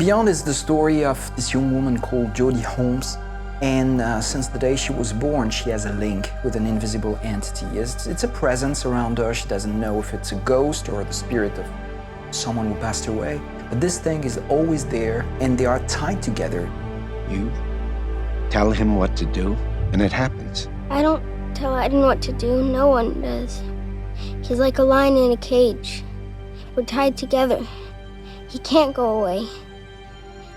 Beyond is the story of this young woman called Jodie Holmes, and since the day she was born, she has a link with an invisible entity. It's a presence around her. She doesn't know if it's a ghost or the spirit of someone who passed away, but this thing is always there, and they are tied together. You tell him what to do, and it happens. I don't tell Aiden what to do. No one does. He's like a lion in a cage. We're tied together. He can't go away.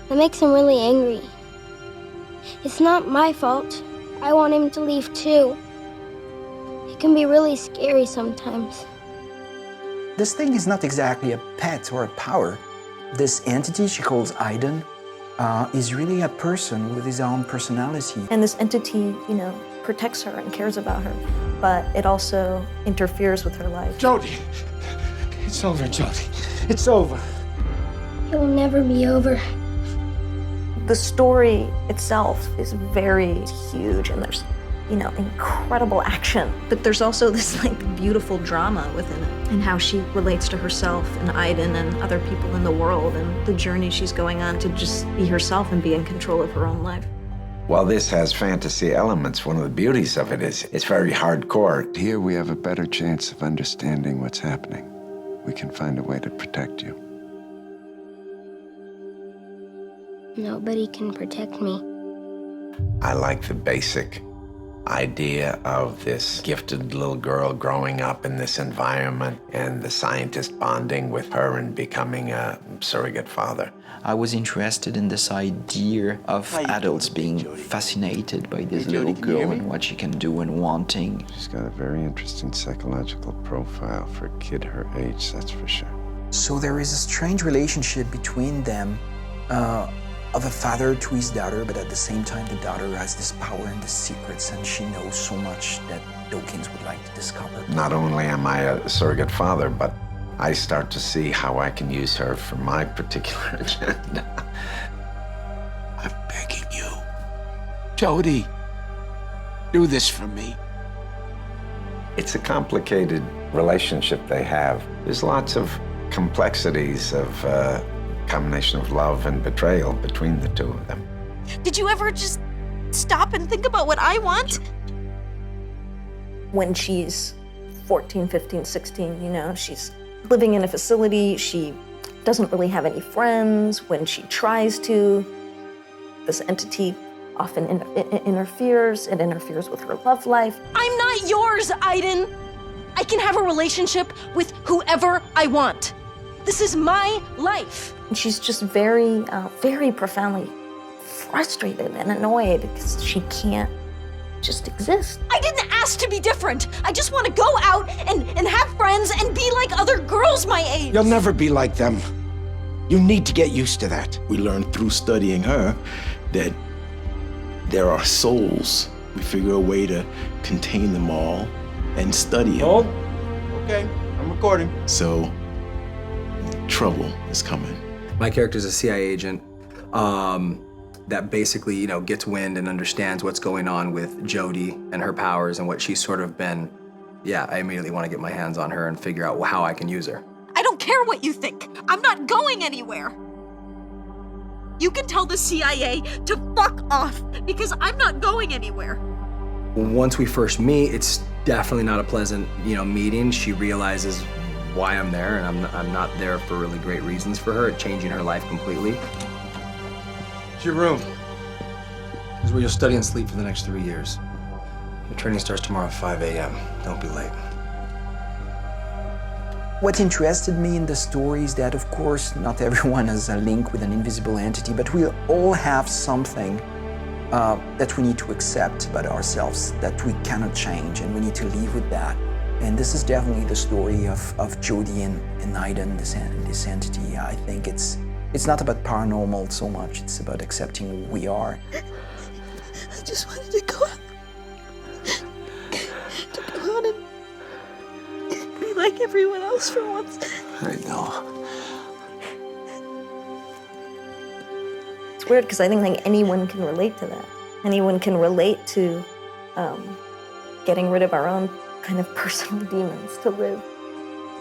That makes him really angry. It's not my fault. I want him to leave too. It can be really scary sometimes. This thing is not exactly a pet or a power. This entity she calls Aiden is really a person with his own personality. And this entity, protects her and cares about her, but it also interferes with her life. Jodie! It's over, Jodie. It's over. It will never be over. The story itself is very huge, and there's, incredible action. But there's also this beautiful drama within it, and how she relates to herself and Aiden and other people in the world, and the journey she's going on to just be herself and be in control of her own life. While this has fantasy elements, one of the beauties of it is it's very hardcore. Here we have a better chance of understanding what's happening. We can find a way to protect you. Nobody can protect me. I like the basic idea of this gifted little girl growing up in this environment and the scientist bonding with her and becoming a surrogate father. I was interested in this idea of adults being fascinated by this little girl and what she can do and wanting. She's got a very interesting psychological profile for a kid her age, that's for sure. So there is a strange relationship between them, of a father to his daughter, but at the same time the daughter has this power and the secrets, and she knows so much that Dawkins would like to discover. Not only am I a surrogate father, but I start to see how I can use her for my particular agenda. I'm begging you. Jodie, do this for me. It's a complicated relationship they have. There's lots of complexities of combination of love and betrayal between the two of them. Did you ever just stop and think about what I want? When she's 14, 15, 16, she's living in a facility. She doesn't really have any friends. When she tries to, this entity often interferes. It interferes with her love life. I'm not yours, Aiden. I can have a relationship with whoever I want. This is my life. And she's just very, very profoundly frustrated and annoyed because she can't just exist. I didn't ask to be different. I just want to go out and have friends and be like other girls my age. You'll never be like them. You need to get used to that. We learned through studying her that there are souls. We figure a way to contain them all and study them. Oh, okay, I'm recording. So, trouble is coming. My character's a CIA agent that basically, gets wind and understands what's going on with Jodie and her powers and what she's sort of been. Yeah, I immediately want to get my hands on her and figure out how I can use her. I don't care what you think. I'm not going anywhere. You can tell the CIA to fuck off because I'm not going anywhere. Once we first meet, it's definitely not a pleasant, meeting. She realizes why I'm there, and I'm not there for really great reasons for her, changing her life completely. It's your room. This is where you'll study and sleep for the next 3 years. Your training starts tomorrow at 5 a.m. Don't be late. What interested me in the story is that, of course, not everyone has a link with an invisible entity, but we all have something that we need to accept about ourselves, that we cannot change, and we need to live with that. And this is definitely the story of Jodie and Aiden, this entity. I think it's not about paranormal so much, it's about accepting who we are. I just wanted to go out. To go out and be like everyone else for once. I know. It's weird because I think anyone can relate to that. Anyone can relate to getting rid of our own kind of personal demons to live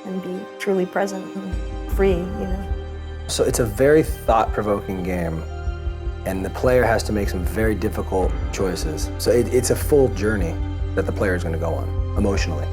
and be truly present and free, So it's a very thought-provoking game, and the player has to make some very difficult choices. So it's a full journey that the player is going to go on, emotionally.